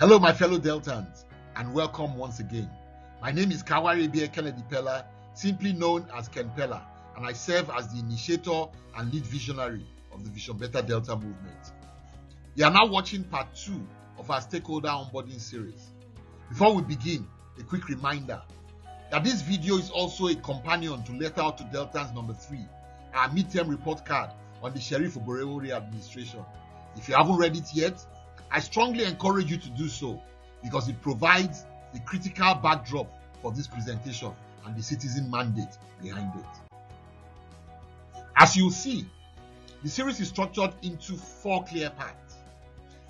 Hello, my fellow Deltans, and welcome once again. My name is Kawari Bie Kennedy Pella, simply known as Ken Pella, and I serve as the initiator and lead visionary of the Vision Better Delta movement. You are now watching part 2 of our stakeholder onboarding series. Before we begin, a quick reminder that this video is also a companion to Letter Out to Deltans number 3, our midterm report card on the Sheriff Oborevori administration. If you haven't read it yet, I strongly encourage you to do so because it provides the critical backdrop for this presentation and the citizen mandate behind it. As you'll see, the series is structured into 4 clear parts.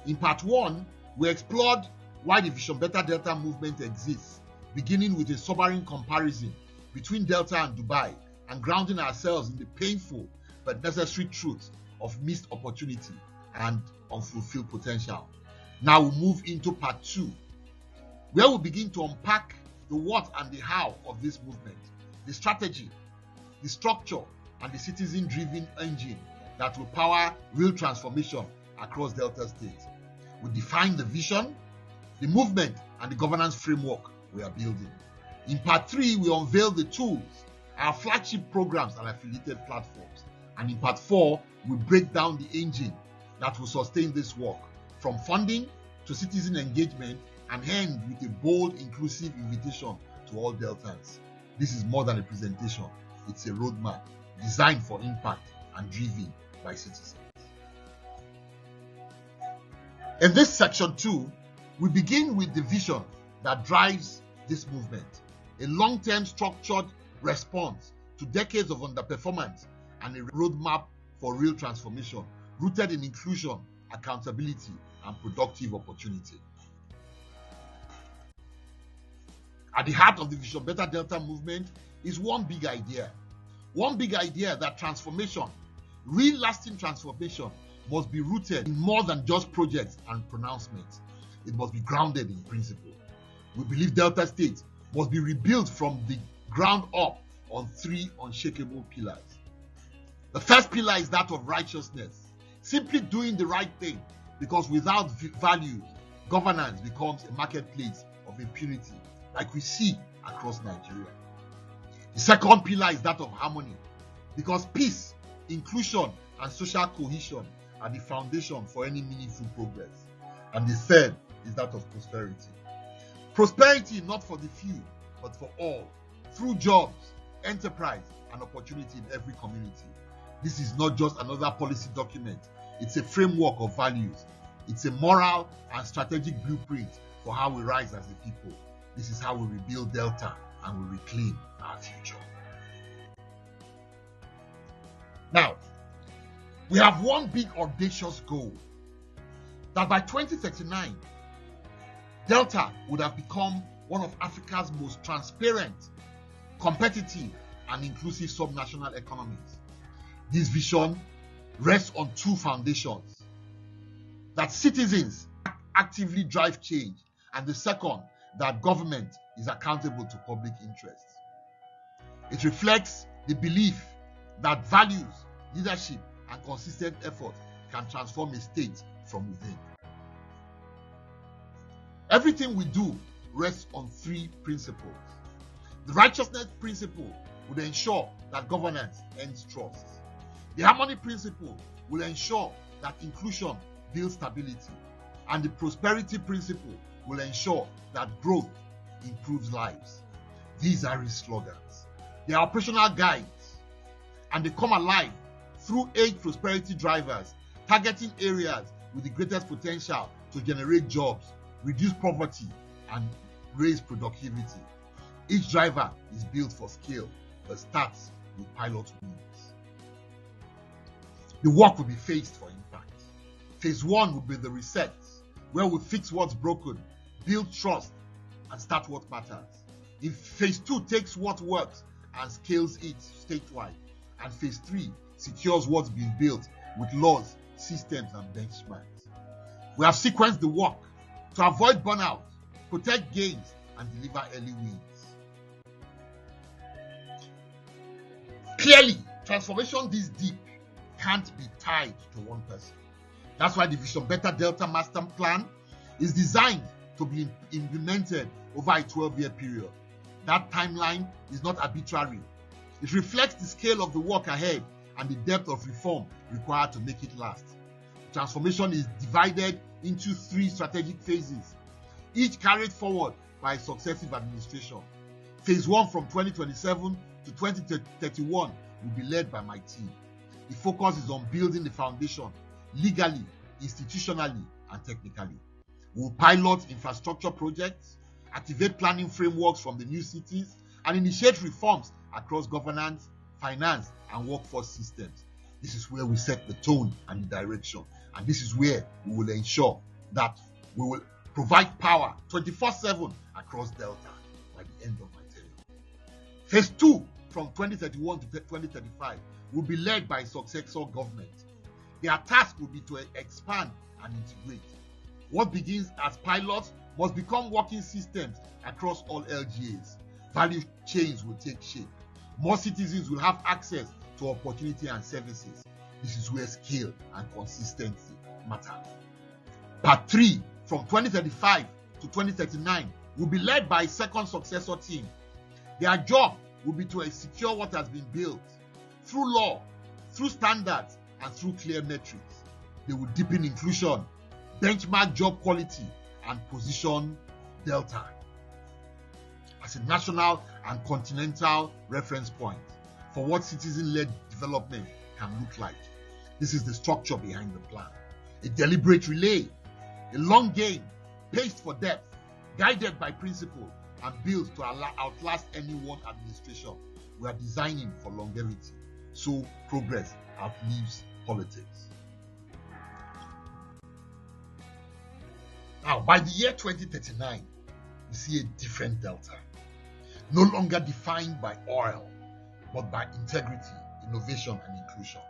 In part 1, we explored why the Vision Better Delta movement exists, beginning with a sobering comparison between Delta and Dubai and grounding ourselves in the painful but necessary truth of missed opportunity and unfulfilled potential. Now we move into part 2, where we begin to unpack the what and the how of this movement, the strategy, the structure, and the citizen-driven engine that will power real transformation across Delta State. We define the vision, the movement, and the governance framework we are building. In part 3, we unveil the tools, our flagship programs and affiliated platforms. And in part 4, we break down the engine that will sustain this work, from funding to citizen engagement, and end with a bold, inclusive invitation to all Deltans. This is more than a presentation. It's a roadmap designed for impact and driven by citizens. In this section 2, we begin with the vision that drives this movement, a long-term structured response to decades of underperformance and a roadmap for real transformation rooted in inclusion, accountability, and productive opportunity. At the heart of the Vision Better Delta movement is one big idea that transformation, real lasting transformation, must be rooted in more than just projects and pronouncements. It must be grounded in principle. We believe Delta State must be rebuilt from the ground up on 3 unshakable pillars. The first pillar is that of righteousness, simply doing the right thing, because without values, governance becomes a marketplace of impunity, like we see across Nigeria. The second pillar is that of harmony, because peace, inclusion, and social cohesion are the foundation for any meaningful progress. And the third is that of prosperity. Prosperity not for the few, but for all, through jobs, enterprise, and opportunity in every community. This is not just another policy document. It's a framework of values. It's a moral and strategic blueprint for how we rise as a people. This is how we rebuild Delta and we reclaim our future. Now, we have one big audacious goal that by 2039, Delta would have become one of Africa's most transparent, competitive, and inclusive subnational economies. This vision rests on 2 foundations: that citizens actively drive change, and the second, that government is accountable to public interests. It reflects the belief that values, leadership, and consistent effort can transform a state from within. Everything we do rests on 3 principles. The righteousness principle would ensure that governance earns trust. The harmony principle will ensure that inclusion builds stability. And the prosperity principle will ensure that growth improves lives. These are his slogans. They are operational guides, and they come alive through 8 prosperity drivers, targeting areas with the greatest potential to generate jobs, reduce poverty, and raise productivity. Each driver is built for scale, but starts with pilot wins. The work will be phased for impact. Phase 1 will be the reset, where we fix what's broken, build trust, and start what matters. If phase 2 takes what works and scales it statewide, and phase 3 secures what's been built with laws, systems, and benchmarks. We have sequenced the work to avoid burnout, protect gains, and deliver early wins. Clearly, transformation this deep can't be tied to one person. That's why the Vision Better Delta Master Plan is designed to be implemented over a 12-year period. That timeline is not arbitrary. It reflects the scale of the work ahead and the depth of reform required to make it last. Transformation is divided into 3 strategic phases, each carried forward by a successive administration. Phase 1 from 2027 to 2031 will be led by my team. The focus is on building the foundation legally, institutionally, and technically. We will pilot infrastructure projects, activate planning frameworks from the new cities, and initiate reforms across governance, finance, and workforce systems. This is where we set the tone and the direction, and this is where we will ensure that we will provide power 24/7 across Delta by the end of my tenure. Phase 2 from 2031 to 2035 will be led by a successor government. Their task will be to expand and integrate. What begins as pilots must become working systems across all LGAs. Value chains will take shape. More citizens will have access to opportunity and services. This is where scale and consistency matter. Part 3 from 2035 to 2039 will be led by a second successor team. Their job will be to secure what has been built through law, through standards, and through clear metrics. They will deepen inclusion, benchmark job quality, and position Delta as a national and continental reference point for what citizen-led development can look like. This is the structure behind the plan. A deliberate relay, a long game, paced for depth, guided by principle, and built to outlast any one administration. We are designing for longevity, so progress outlives politics. Now, by the year 2039, we see a different Delta, no longer defined by oil, but by integrity, innovation, and inclusion.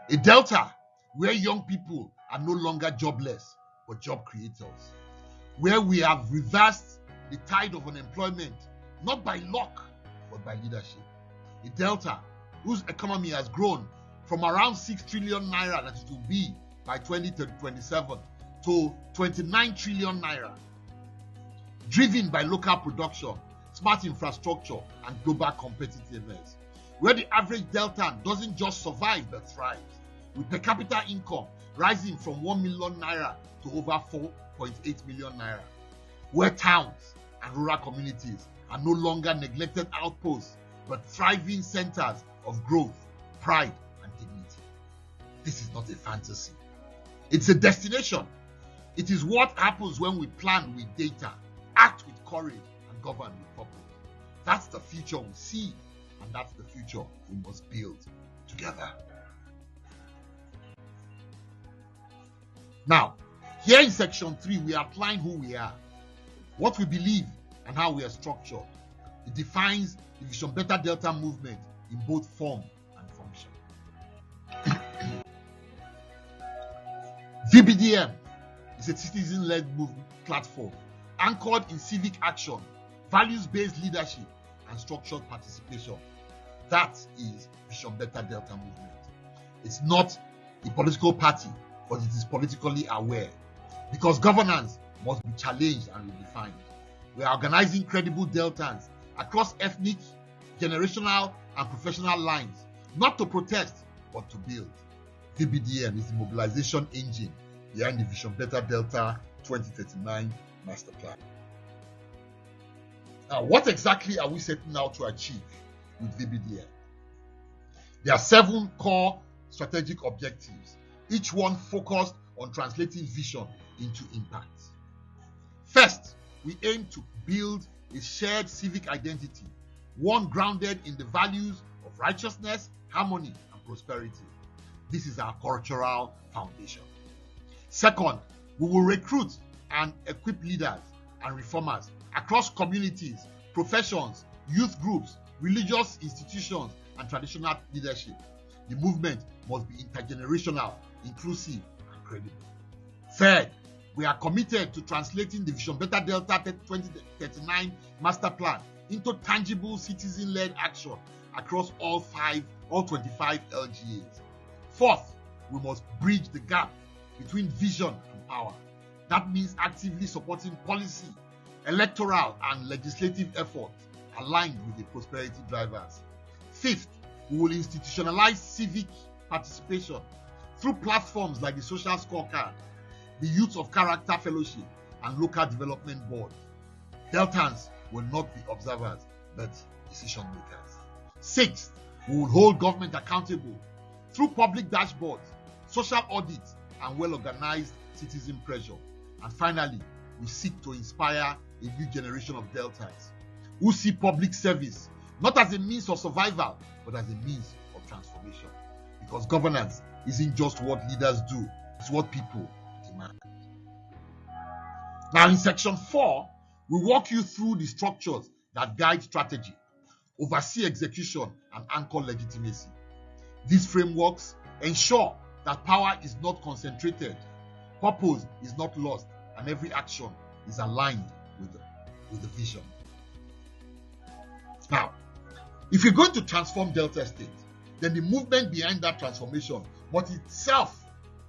A Delta where young people are no longer jobless, but job creators, where we have reversed the tide of unemployment, not by luck, but by leadership. A Delta whose economy has grown from around 6 trillion naira that it will be by 2027 to 29 trillion naira, driven by local production, smart infrastructure, and global competitiveness, where the average Deltan doesn't just survive but thrives, with per capita income rising from 1 million naira to over 4.8 million naira, where towns and rural communities are no longer neglected outposts but thriving centers of growth, pride, and dignity. This is not a fantasy. It's a destination. It is what happens when we plan with data, act with courage, and govern with purpose. That's the future we see, and that's the future we must build together. Now, here in section 3, we outline who we are, what we believe, and how we are structured. It defines the Vision Better Delta movement in both form and function. VBDM is a citizen-led movement platform anchored in civic action, values-based leadership, and structured participation. That is Vision Better Delta movement. It's not a political party, but it is politically aware, because governance must be challenged and redefined. We are organizing credible Deltans across ethnic, generational, and professional lines, not to protest, but to build. VBDM is the mobilization engine behind the Vision Better Delta 2039 Master Plan. Now, what exactly are we setting out to achieve with VBDM? There are 7 core strategic objectives, each one focused on translating vision into impact. First, we aim to build a shared civic identity, one grounded in the values of righteousness, harmony, and prosperity. This is our cultural foundation. Second, we will recruit and equip leaders and reformers across communities, professions, youth groups, religious institutions, and traditional leadership. The movement must be intergenerational, inclusive, and credible. Third, we are committed to translating the Vision Better Delta 2039 Master Plan into tangible citizen-led action across all 25 LGAs. Fourth, we must bridge the gap between vision and power. That means actively supporting policy, electoral and legislative efforts aligned with the prosperity drivers. Fifth, we will institutionalize civic participation through platforms like the Social Scorecard, the Youth of Character Fellowship, and local development boards. Deltans will not be observers, but decision makers. Sixth, we will hold government accountable through public dashboards, social audits, and well-organized citizen pressure. And finally, we seek to inspire a new generation of Deltans who see public service not as a means of survival, but as a means of transformation. Because governance isn't just what leaders do, it's what people demand. Now, in section 4, we walk you through the structures that guide strategy, oversee execution, and anchor legitimacy. These frameworks ensure that power is not concentrated, purpose is not lost, and every action is aligned with the vision. Now, if you're going to transform Delta State, then the movement behind that transformation must itself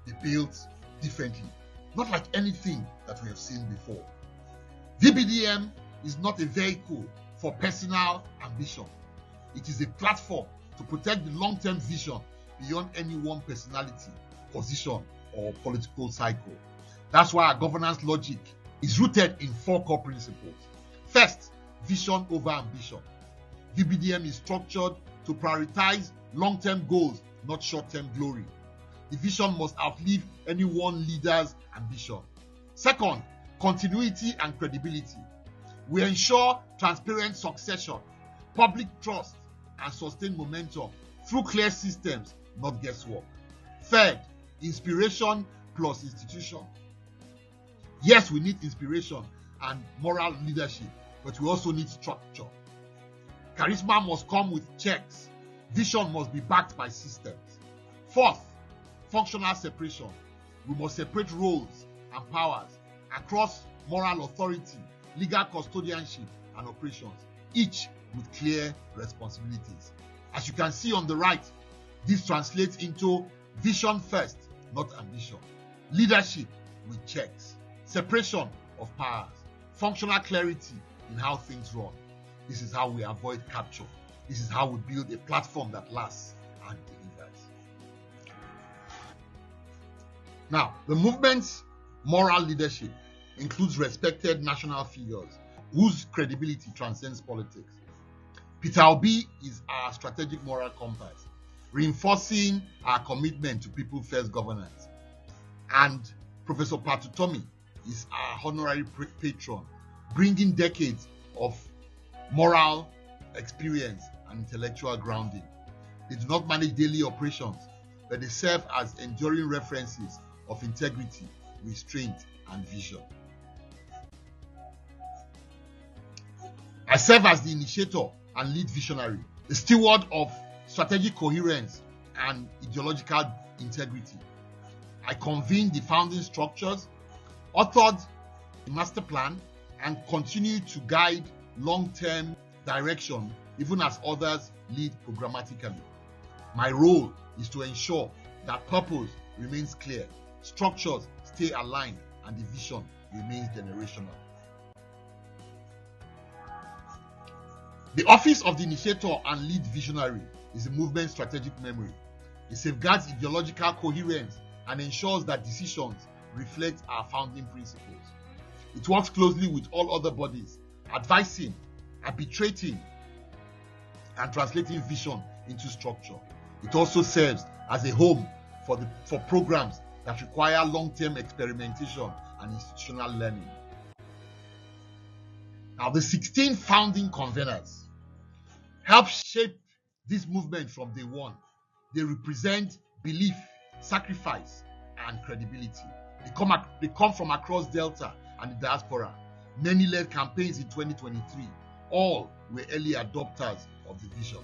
be built differently, not like anything that we have seen before. VBDM is not a vehicle for personal ambition. It is a platform to protect the long-term vision beyond any one personality, position, or political cycle. That's why our governance logic is rooted in 4 core principles. First, vision over ambition. VBDM is structured to prioritize long-term goals, not short-term glory. The vision must outlive any one leader's ambition. Second, continuity and credibility. We ensure transparent succession, public trust, and sustained momentum through clear systems, not guesswork. Third, inspiration plus institution. Yes, we need inspiration and moral leadership, but we also need structure. Charisma must come with checks. Vision must be backed by systems. Fourth, functional separation. We must separate roles and powers across moral authority, legal custodianship, and operations, each with clear responsibilities. As you can see on the right, this translates into vision first, not ambition. Leadership with checks. Separation of powers. Functional clarity in how things run. This is how we avoid capture. This is how we build a platform that lasts and delivers. Now, the movement's moral leadership includes respected national figures whose credibility transcends politics. Peter Obi is our strategic moral compass, reinforcing our commitment to people-first governance. And Professor Patutomi is our honorary patron, bringing decades of moral experience and intellectual grounding. They do not manage daily operations, but they serve as enduring references of integrity, restraint, and vision. I serve as the initiator and lead visionary, the steward of strategic coherence and ideological integrity. I convened the founding structures, authored the master plan, and continue to guide long-term direction even as others lead programmatically. My role is to ensure that purpose remains clear, structures stay aligned, and the vision remains generational. The office of the initiator and lead visionary is a movement strategic memory. It safeguards ideological coherence and ensures that decisions reflect our founding principles. It works closely with all other bodies, advising, arbitrating, and translating vision into structure. It also serves as a home for programs that require long-term experimentation and institutional learning. Now, the 16 founding conveners help shape this movement from day one. They represent belief, sacrifice, and credibility. They come from across Delta and the diaspora. Many led campaigns in 2023. All were early adopters of the vision.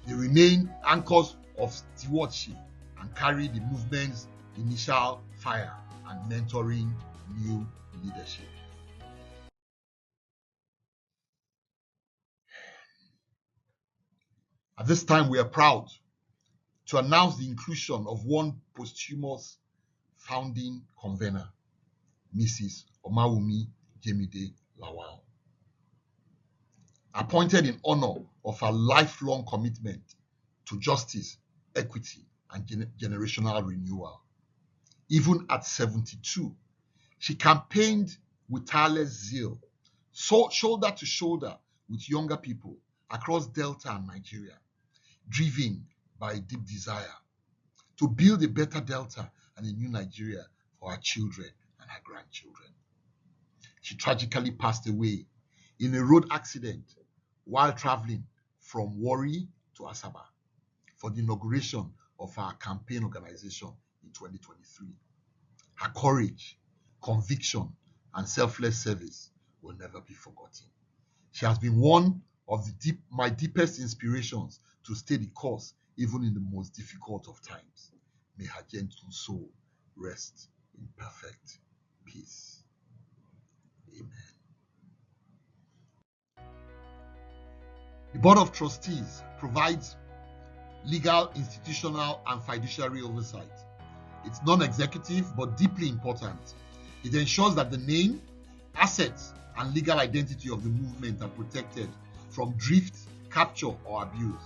They remain anchors of stewardship and carry the movement's initial fire and mentoring new leadership. At this time, we are proud to announce the inclusion of one posthumous founding convener, Mrs. Omawumi Jemide Lawal. Appointed in honor of her lifelong commitment to justice, equity, and generational renewal. Even at 72, she campaigned with tireless zeal, shoulder to shoulder with younger people across Delta and Nigeria, driven by a deep desire to build a better Delta and a new Nigeria for her children and her grandchildren. She tragically passed away in a road accident while traveling from Warri to Asaba for the inauguration of her campaign organization in 2023. Her courage, conviction, and selfless service will never be forgotten. She has been one of my deepest inspirations to stay the course even in the most difficult of times. May her gentle soul rest in perfect peace. Amen. The Board of Trustees provides legal, institutional, and fiduciary oversight. It's non-executive but deeply important. It ensures that the name, assets, and legal identity of the movement are protected from drift, capture, or abuse.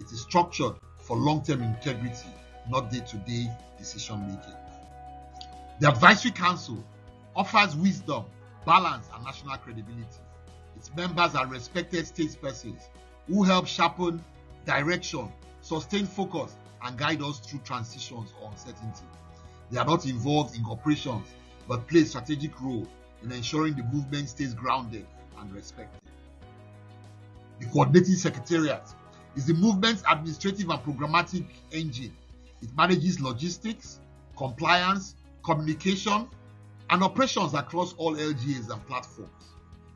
It is structured for long-term integrity, not day-to-day decision-making. The Advisory Council offers wisdom, balance, and national credibility. Its members are respected statespersons who help sharpen direction, sustain focus, and guide us through transitions or uncertainty. They are not involved in operations, but play a strategic role in ensuring the movement stays grounded and respected. The Coordinating Secretariat is the movement's administrative and programmatic engine. It manages logistics, compliance, communication, and operations across all LGAs and platforms.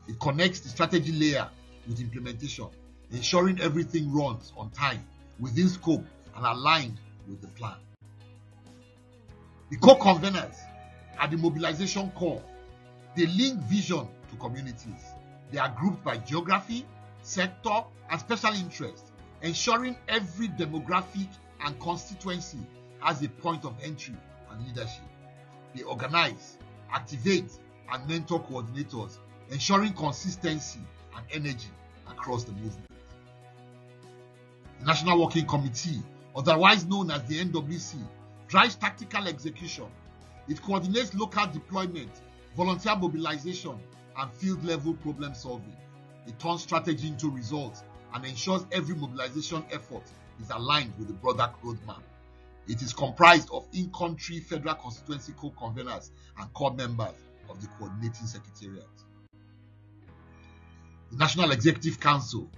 It connects the strategy layer with implementation, ensuring everything runs on time, within scope, and aligned with the plan. The co-conveners are the mobilization core. They link vision to communities. They are grouped by geography, sector, and special interest, ensuring every demographic and constituency has a point of entry and leadership. They organize, activate, and mentor coordinators, ensuring consistency and energy across the movement. The National Working Committee, otherwise known as the NWC, drives tactical execution. It coordinates local deployment, volunteer mobilization, and field-level problem solving. It turns strategy into results and ensures every mobilization effort is aligned with the broader roadmap. It is comprised of in-country federal constituency co-conveners and core members of the Coordinating Secretariat. The National Executive Council,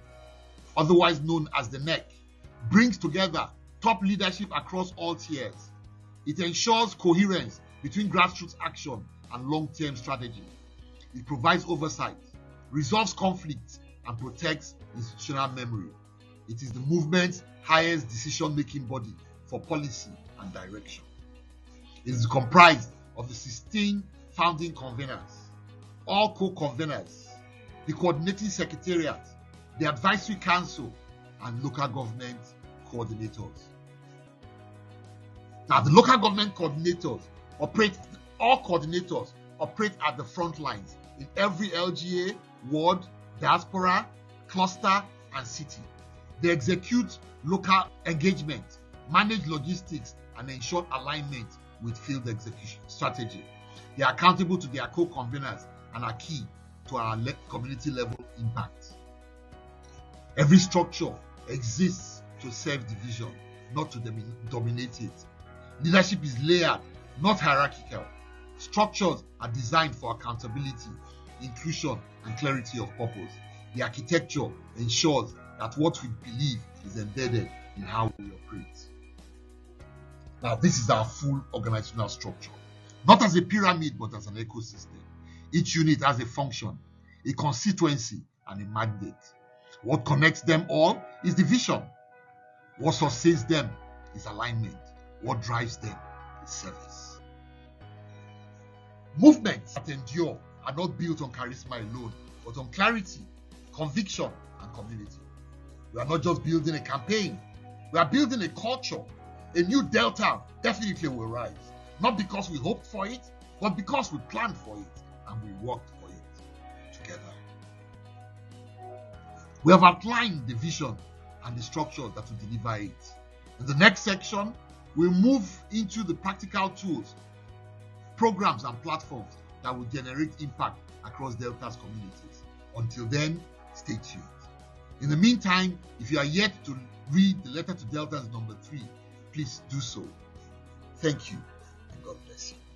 otherwise known as the NEC, brings together top leadership across all tiers. It ensures coherence between grassroots action and long-term strategy. It provides oversight, resolves conflicts, and protects institutional memory. It is the movement's highest decision-making body for policy and direction. It is comprised of the 16 founding conveners, all co-conveners, the Coordinating Secretariat, the Advisory Council, and local government coordinators. Now, the local government coordinators operate at the front lines in every LGA, ward, diaspora, cluster, and city. They execute local engagement, manage logistics, and ensure alignment with field execution strategy. They are accountable to their co-conveners and are key to our community level impact. Every structure exists to serve the vision, not to dominate it. Leadership is layered, not hierarchical. Structures are designed for accountability, inclusion, and clarity of purpose. The architecture ensures that what we believe is embedded in how we operate. Now, this is our full organizational structure. Not as a pyramid, but as an ecosystem. Each unit has a function, a constituency, and a mandate. What connects them all is the vision. What sustains them is alignment. What drives them is service. Movements that endure are not built on charisma alone, but on clarity, conviction, and community. We are not just building a campaign, we are building a culture. A new Delta definitely will rise, not because we hoped for it, but because we planned for it and we worked for it together. We have outlined the vision and the structure that will deliver it. In the next section, we'll move into the practical tools, programs, and platforms that will generate impact across Delta's communities. Until then, stay tuned. In the meantime, if you are yet to read the letter to Delta's number 3, please do so. Thank you, and God bless you.